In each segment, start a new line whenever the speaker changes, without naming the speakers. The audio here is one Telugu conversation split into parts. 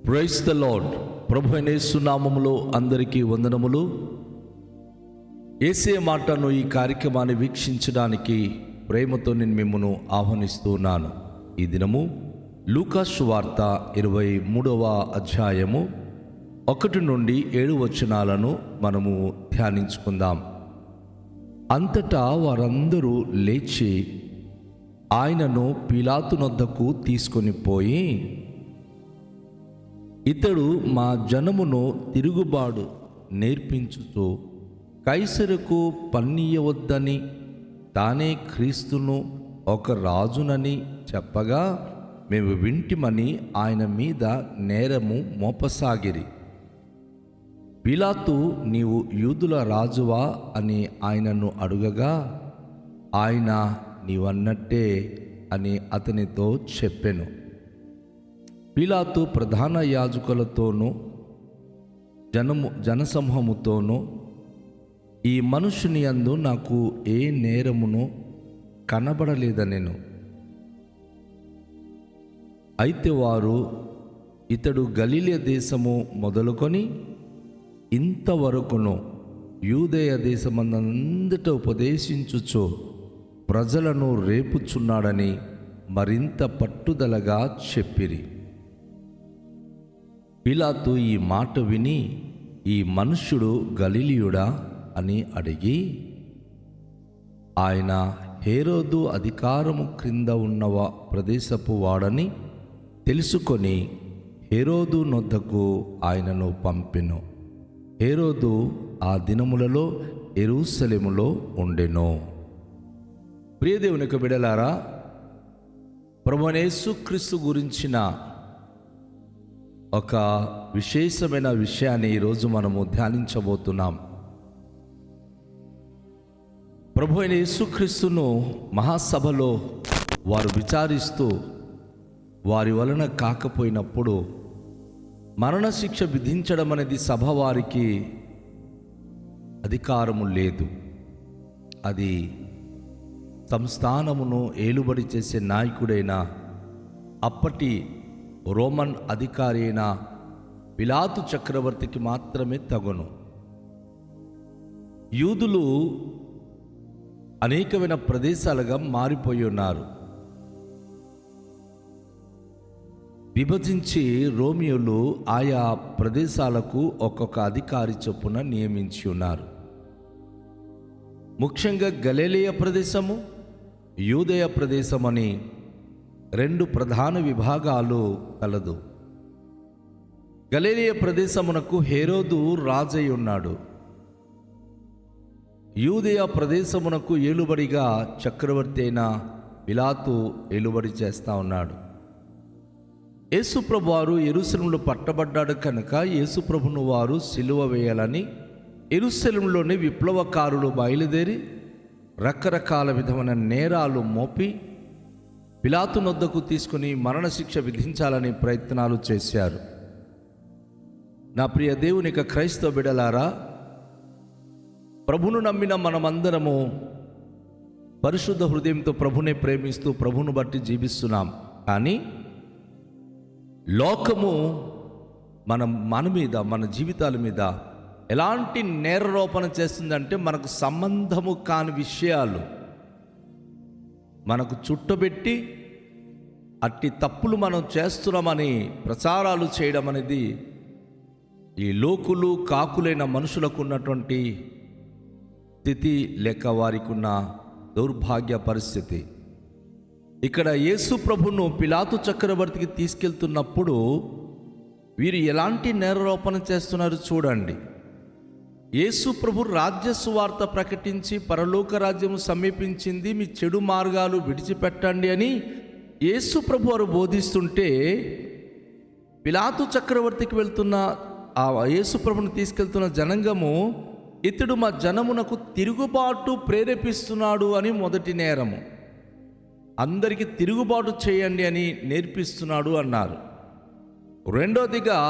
Praise the lord. ప్రభు అయిన యేసు నామములో అందరికీ వందనములు. యేసే మాటను ఈ కార్యక్రమాన్ని వీక్షించడానికి ప్రేమతో నేను మిమ్మల్ని ఆహ్వానిస్తూ ఉన్నాను. ఈ దినము లూకా సువార్త 23వ అధ్యాయము 1 నుండి 7 వచనాలను మనము ధ్యానించుకుందాం. అంతటా వారందరూ లేచి ఆయనను పిలాతు నొద్దకు తీసుకొని పోయి, ఇతడు మా జనమును తిరుగుబాటు నేర్పించుతూ కైసరుకు పన్నియవద్దని తానే క్రీస్తును ఒక రాజునని చెప్పగా మేము వింటిమని ఆయన మీద నేరము మోపసాగిరి. పిలాతు, నీవు యూదుల రాజువా అని ఆయనను అడుగగా ఆయన నీవన్నట్టే అని అతనితో చెప్పెను. పిలాతు ప్రధాన యాజకులతోనూ జనసమూహముతోనూ ఈ మనుషుని యందు నాకు ఏ నేరమును కనబడలేదనెను. అయితే వారు, ఇతడు గలిలయ దేశము మొదలుకొని ఇంతవరకును యూదేయ దేశమందంతటా ఉపదేశించుచు ప్రజలను రేపుచున్నాడని మరింత పట్టుదలగా చెప్పిరి. పిలాతు ఈ మాట విని, ఈ మనుష్యుడు గలిలయుడా అని అడిగి, ఆయన హేరోదు అధికారము క్రింద ఉన్న ప్రదేశపు వాడని తెలుసుకొని హేరోదు నొద్దకు ఆయనను పంపెను. హేరోదు ఆ దినములలో యెరూషలేములో ఉండెను. ప్రియదేవుని యొక్క బిడ్డలారా, ప్రభువైన యేసుక్రీస్తు గురించిన ఒక విశేషమైన విషయాన్ని ఈరోజు మనము ధ్యానించబోతున్నాం. ప్రభు అయిన యేసుక్రీస్తును మహాసభలో వారు విచారిస్తూ వారి వలన కాకపోయినప్పుడు మరణశిక్ష విధించడం అనేది సభ వారికి అధికారము లేదు. అది సంస్థానమును ఏలుబడి చేసే నాయకుడైన అప్పటి రోమన్ అధికారి అయిన పిలాతు చక్రవర్తికి మాత్రమే తగును. యూదులు అనేకమైన ప్రదేశాలుగా మారిపోయి ఉన్నారు. విభజించి రోమియోలు ఆయా ప్రదేశాలకు ఒక్కొక్క అధికారి చొప్పున నియమించి ఉన్నారు. ముఖ్యంగా గలిలయ ప్రదేశము, యూదయ ప్రదేశమని 2 ప్రధాన విభాగాలు కలదు. గలిలయ ప్రదేశమునకు హేరోదు రాజై ఉన్నాడు. యూదయ ప్రదేశమునకు ఏలుబడిగా చక్రవర్తి అయిన పిలాతు ఏలుబడి చేస్తా ఉన్నాడు. యేసుప్రభు వారు యెరూషలేములో పట్టబడ్డాడు కనుక యేసుప్రభును వారు సిలువ వేయాలని యెరూషలేములోని విప్లవకారులు బయలుదేరి రకరకాల విధమైన నేరాలు మోపి పిలాతు నొద్దకు తీసుకుని మరణశిక్ష విధించాలని ప్రయత్నాలు చేశారు. నా ప్రియ దేవుని యొక్క క్రైస్తవ బిడ్డలారా, ప్రభును నమ్మిన మనమందరము పరిశుద్ధ హృదయంతో ప్రభునే ప్రేమిస్తూ ప్రభును బట్టి జీవిస్తున్నాం. కానీ లోకము మన మీద, మన జీవితాల మీద ఎలాంటి నేరారోపణ చేస్తుందంటే, మనకు సంబంధము కాని విషయాలు మనకు చుట్టబెట్టి అట్టి తప్పులు మనం చేస్తున్నామని ప్రచారాలు చేయడం అనేది ఈ లోకులు కాకులైన మనుషులకు ఉన్నటువంటి స్థితి, లేక వారికి ఉన్న దౌర్భాగ్య పరిస్థితి. ఇక్కడ యేసు ప్రభును పిలాతు చక్రవర్తికి తీసుకెళ్తున్నప్పుడు వీరు ఎలాంటి నేరారోపణ చేస్తున్నారు చూడండి. యేసు ప్రభు రాజ్య సువార్త ప్రకటించి పరలోక రాజ్యము సమీపించింది, మీ చెడు మార్గాలు విడిచిపెట్టండి అని యేసు ప్రభు వారు బోధిస్తుంటే, పిలాతు చక్రవర్తికి వెళ్తున్న ఆ యేసు ప్రభుని తీసుకెళ్తున్న జనాంగము, ఇతడు మా జనమునకు తిరుగుబాటు ప్రేరేపిస్తున్నాడు అని మొదటి నేరము. అందరికీ తిరుగుబాటు చేయండి అని నేర్పిస్తున్నాడు అన్నారు. రెండోదిగా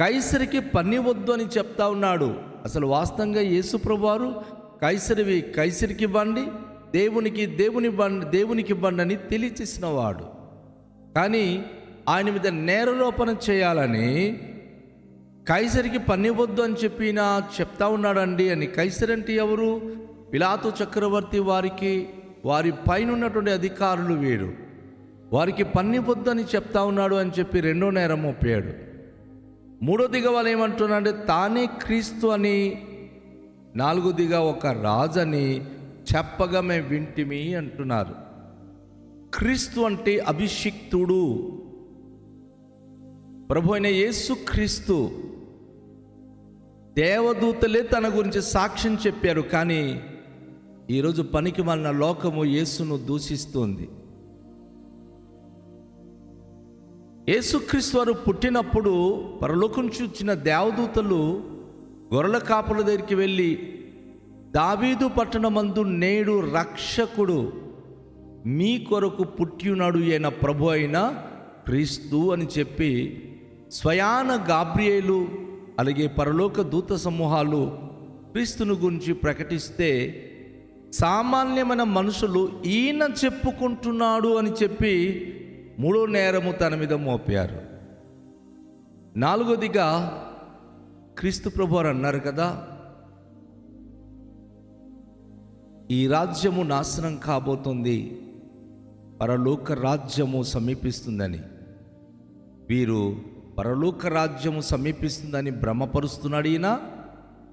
కైసరికి పన్నివద్దు అని చెప్తా ఉన్నాడు. అసలు వాస్తవంగా యేసు ప్రభు వారు కైసరివి కైసరికి ఇవ్వండి, దేవునికి ఇవ్వండి అని తెలియచేసిన వాడు. కానీ ఆయన మీద నేరారోపణ చేయాలని కైసరికి పన్నివద్దు అని చెప్తా ఉన్నాడండి అని. కైసర్ అంటే ఎవరు? పిలాతు చక్రవర్తి వారి పైన ఉన్నటువంటి అధికారులు వీరు. వారికి పన్నివద్దు అని చెప్తా ఉన్నాడు అని చెప్పి రెండో నేరం మోపాడు. మూడోదిగా వాళ్ళు ఏమంటున్నారంటే తానే క్రీస్తు అని, నాలుగోదిగా ఒక రాజని చెప్పగా మేము వింటిమి అంటున్నారు. క్రీస్తు అంటే అభిషిక్తుడు, ప్రభు అయిన యేసు క్రీస్తు. దేవదూతలే తన గురించి సాక్ష్యం చెప్పారు, కానీ ఈరోజు పనికి మాలిన లోకము యేసును దూషిస్తుంది. యేసుక్రీస్తు వారు పుట్టినప్పుడు పరలోకం చూచిన దేవదూతలు గొర్రెల కాపుల దగ్గరికి వెళ్ళి, దావీదు పట్టణమందు నేడు రక్షకుడు మీ కొరకు పుట్టినాడు అయిన ప్రభు అయిన క్రీస్తు అని చెప్పి స్వయాన గాబ్రియేలు అలాగే పరలోక దూత సమూహాలు క్రీస్తుని గురించి ప్రకటిస్తే, సామాన్యమైన మనుషులు ఈయన చెప్పుకుంటున్నాడు అని చెప్పి మూడో నేరము తన మీద మోపారు. నాలుగోదిగా క్రీస్తు ప్రభు వారు అన్నారు కదా, ఈ రాజ్యము నాశనం కాబోతుంది, పరలోక రాజ్యము సమీపిస్తుందని. వీరు పరలోక రాజ్యము సమీపిస్తుందని భ్రమపరుస్తున్నాడు ఈయన,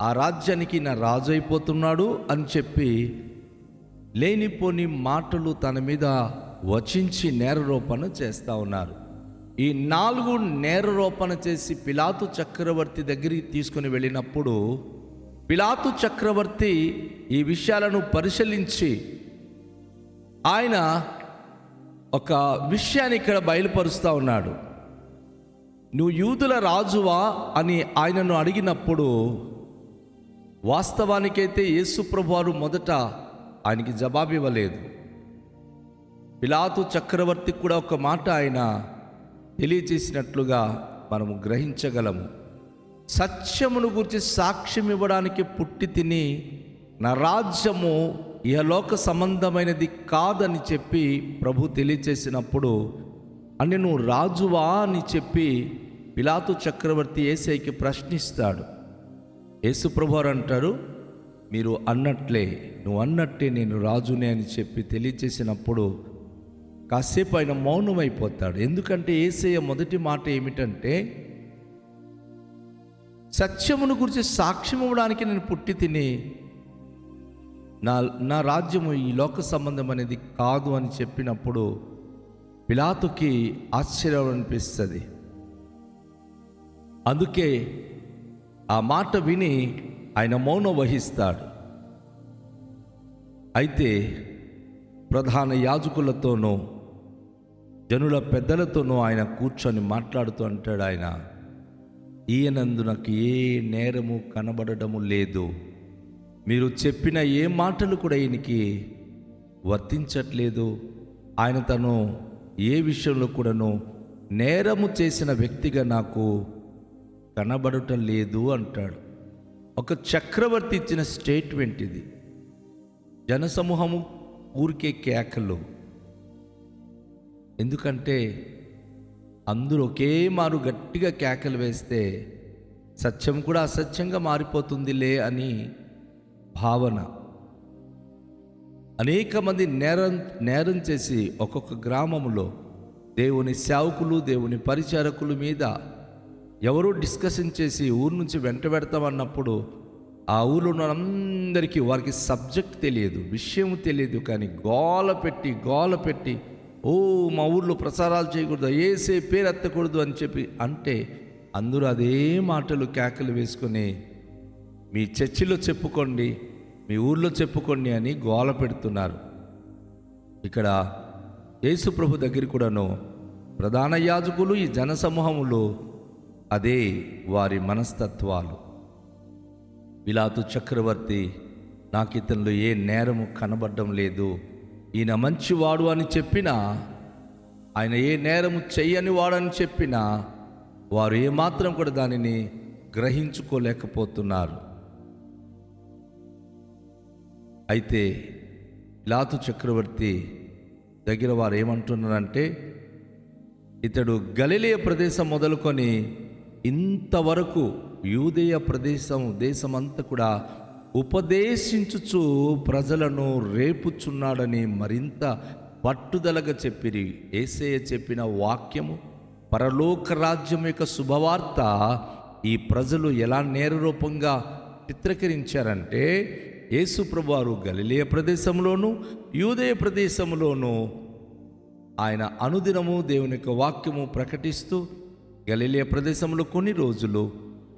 ఆ రాజ్యానికి ఈయన రాజు అయిపోతున్నాడు అని చెప్పి లేనిపోని మాటలు తన మీద వచించి నేరారోపణ చేస్తూ ఉన్నారు. ఈ 4 నేరారోపణ చేసి పిలాతు చక్రవర్తి దగ్గరికి తీసుకుని వెళ్ళినప్పుడు పిలాతు చక్రవర్తి ఈ విషయాలను పరిశీలించి ఆయన ఒక విషయాన్ని ఇక్కడ బయలుపరుస్తూ ఉన్నాడు. నువ్వు యూదుల రాజువా అని ఆయనను అడిగినప్పుడు వాస్తవానికైతే యేసు ప్రభువారు మొదట ఆయనకి జవాబు ఇవ్వలేదు. పిలాతు చక్రవర్తికి కూడా ఒక మాట ఆయన తెలియజేసినట్లుగా మనము గ్రహించగలము. సత్యమును గురించి సాక్ష్యం ఇవ్వడానికి పుట్టి తిని నా రాజ్యము ఇహలోక సంబంధమైనది కాదని చెప్పి ప్రభు తెలియచేసినప్పుడు అని నువ్వు రాజువా అని చెప్పి పిలాతు చక్రవర్తి యేసయ్యకి ప్రశ్నిస్తాడు. యేసు ప్రభువారు అంటారు, మీరు అన్నట్లే, నువ్వు అన్నట్టే నేను రాజునే అని చెప్పి తెలియచేసినప్పుడు కాసేపు ఆయన మౌనమైపోతాడు. ఎందుకంటే యేసయ్య మొదటి మాట ఏమిటంటే, సత్యమును గురించి సాక్ష్యం ఇవ్వడానికి నేను పుట్టి తిని నా రాజ్యము ఈ లోక సంబంధం అనేది కాదు అని చెప్పినప్పుడు పిలాతుకి ఆశ్చర్యం అనిపిస్తుంది. అందుకే ఆ మాట విని ఆయన మౌనం వహిస్తాడు. అయితే ప్రధాన యాజకులతోనూ జనుల పెద్దలతోనూ ఆయన కూర్చొని మాట్లాడుతూ అంటాడు, ఆయన ఈయనందు నాకు ఏ నేరము కనబడటము లేదు, మీరు చెప్పిన ఏ మాటలు కూడా ఈయనకి వర్తించట్లేదు, ఆయన తను ఏ విషయంలో కూడాను నేరము చేసిన వ్యక్తిగా నాకు కనబడటం లేదు అంటాడు. ఒక చక్రవర్తి ఇచ్చిన స్టేట్మెంట్ ఇది. జనసమూహము ఊరికే కేకలు. ఎందుకంటే అందరూ ఒకే మారు గట్టిగా కేకలు వేస్తే సత్యం కూడా అసత్యంగా మారిపోతుందిలే అని భావన. అనేక మంది నేరం చేసి ఒక్కొక్క గ్రామంలో దేవుని సేవకులు, దేవుని పరిచారకుల మీద ఎవరో డిస్కషన్ చేసి ఊరు నుంచి వెంట పెడతామన్నప్పుడు ఆ ఊళ్ళో ఉన్న అందరికీ వారికి సబ్జెక్ట్ తెలియదు, విషయం తెలియదు, కానీ గోల పెట్టి ఓ మా ఊర్లో ప్రసారాలు చేయకూడదు, ఏసే పేరు ఎత్తకూడదు అని చెప్పి అంటే అందరూ అదే మాటలు కేకలు వేసుకొని మీ చర్చిలో చెప్పుకోండి, మీ ఊర్లో చెప్పుకోండి అని గోల పెడుతున్నారు. ఇక్కడ యేసు ప్రభు దగ్గర కూడాను ప్రధాన యాజకులు, ఈ జనసమూహములు అదే వారి మనస్తత్వాలు. పిలాతు చక్రవర్తి నాకు ఇతనిలో ఏ నేరము కనబడడం లేదు, ఈయన మంచివాడు అని చెప్పినా, ఆయన ఏ నేరము చెయ్యని వాడని చెప్పినా వారు ఏమాత్రం కూడా దానిని గ్రహించుకోలేకపోతున్నారు. అయితే పిలాతు చక్రవర్తి దగ్గర వారు ఏమంటున్నారంటే, ఇతడు గలిలయ ప్రదేశం మొదలుకొని ఇంతవరకు యూదేయ దేశమంతా కూడా ఉపదేశించుచు ప్రజలను రేపుచున్నాడని మరింత పట్టుదలగా చెప్పిరి. యేసయ్య చెప్పిన వాక్యము, పరలోక రాజ్యం యొక్క శుభవార్త ఈ ప్రజలు ఎలా నేరరూపంగా చిత్రీకరించారంటే, యేసు ప్రభువారు గలిలయ ప్రదేశంలోను యూదేయ ప్రదేశంలోను ఆయన అనుదినము దేవుని యొక్క వాక్యము ప్రకటిస్తూ గలిలయ ప్రదేశంలో కొన్ని రోజులు,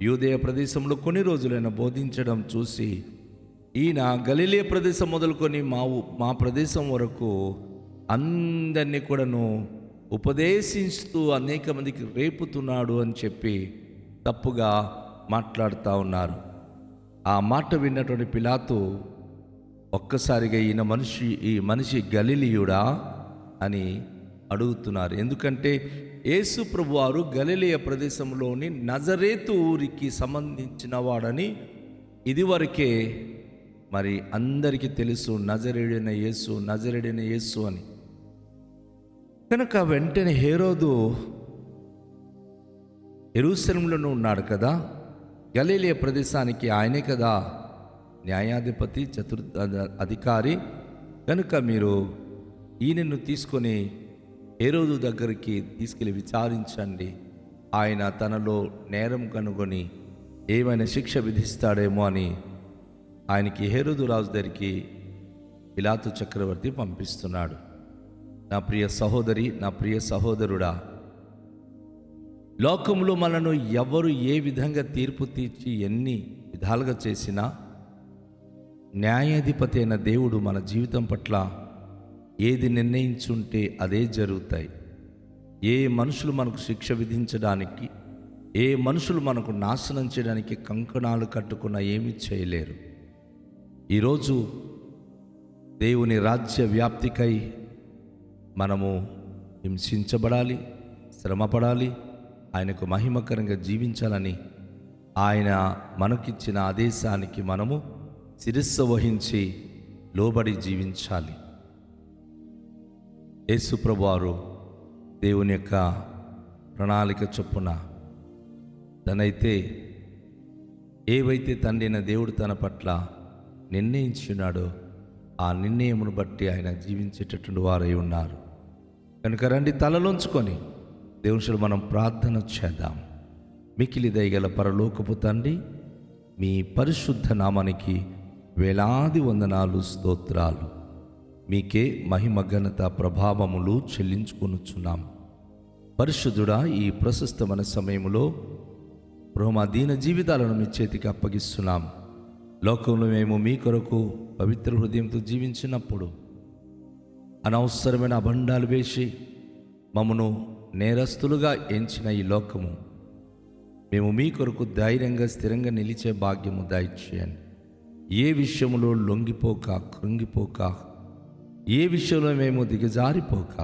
యూదేయ ప్రదేశంలో కొన్ని రోజులైన బోధించడం చూసి ఈయన గలిలయ ప్రదేశం మొదలుకొని మా ప్రదేశం వరకు అందరినీ కూడాను ఉపదేశిస్తూ అనేక మందికి రేపుతున్నాడు అని చెప్పి తప్పుగా మాట్లాడుతూ ఉన్నారు. ఆ మాట విన్నటువంటి పిలాతు ఒక్కసారిగా ఈ మనిషి గలిలయుడా అని అడుగుతున్నారు. ఎందుకంటే యేసు ప్రభువారు గలిలయ ప్రదేశంలోని నజరేతు ఊరికి సంబంధించిన వాడని ఇదివరకే మరి అందరికీ తెలుసు. నజరేయుడైన యేసు అని. కనుక వెంటనే హేరోదు యెరూషలేములోనే ఉన్నాడు కదా, గలిలయ ప్రదేశానికి ఆయనే కదా న్యాయాధిపతి, అధికారి. కనుక మీరు ఈయనను తీసుకొని హేరోదు దగ్గరికి తీసుకెళ్ళి విచారించండి. ఆయన తనలో నేరం కనుగొని ఏమైనా శిక్ష విధిస్తాడేమో అని ఆయనకి హేరోదు రాజు దగ్గరికి పిలాతు చక్రవర్తి పంపిస్తున్నాడు. నా ప్రియ సహోదరి, నా ప్రియ సహోదరుడా, లోకంలో మనను ఎవరు ఏ విధంగా తీర్పు తీర్చి ఎన్ని విధాలుగా చేసినా న్యాయాధిపతి అయిన దేవుడు మన జీవితం పట్ల ఏది నిర్ణయించుంటే అదే జరుగుతాయి. ఏ మనుషులు మనకు శిక్ష విధించడానికి, ఏ మనుషులు మనకు నాశనం చేయడానికి కంకణాలు కట్టుకున్న ఏమీ చేయలేరు. ఈరోజు దేవుని రాజ్య వ్యాప్తికై మనము హింసించబడాలి, శ్రమపడాలి, ఆయనకు మహిమకరంగా జీవించాలని ఆయన మనకిచ్చిన ఆదేశానికి మనము శిరస్సు వహించి లోబడి జీవించాలి. యేసు ప్రభువారు దేవుని యొక్క ప్రణాళిక చొప్పున ఏవైతే తండ్రి అయిన దేవుడు తన పట్ల నిర్ణయించున్నాడో ఆ నిర్ణయమును బట్టి ఆయన జీవించేటటువంటి వారై ఉన్నారు. కనుక రండి, తలలోంచుకొని దేవుని మనం ప్రార్థన చేద్దాం. మికిలి దయగల పరలోకపు తండ్రి, మీ పరిశుద్ధ నామానికి వేలాది వందనాలు, స్తోత్రాలు. మీకే మహిమ, ఘనత, ప్రభావములు చెల్లించుకొనుచున్నాం. పరిశుద్ధుడా, ఈ ప్రశస్తమైన సమయంలో మా దీన జీవితాలను మీ చేతికి అప్పగిస్తున్నాం. లోకంలో మేము మీ కొరకు పవిత్ర హృదయంతో జీవించినప్పుడు అనవసరమైన అబండాలు వేసి మమ్మను నేరస్తులుగా ఎంచిన ఈ లోకము మేము మీ కొరకు ధైర్యంగా స్థిరంగా నిలిచే భాగ్యము దయచేయండి. ఏ విషయంలో లొంగిపోక, కృంగిపోక, ఏ విషయంలో మేము దిగజారిపోక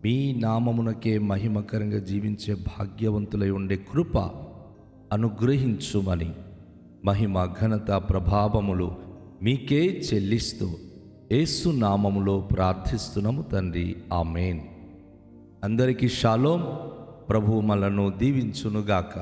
మీ నామమునకే మహిమకరంగా జీవించే భాగ్యవంతులై ఉండే కృప అనుగ్రహించుమని మహిమ, ఘనత, ప్రభావములు మీకే చెల్లిస్తూ యేసు నామములో ప్రార్థిస్తున్నాము తండ్రి, ఆమేన్. అందరికీ షాలోం. ప్రభువు మనలను దీవించునుగాక.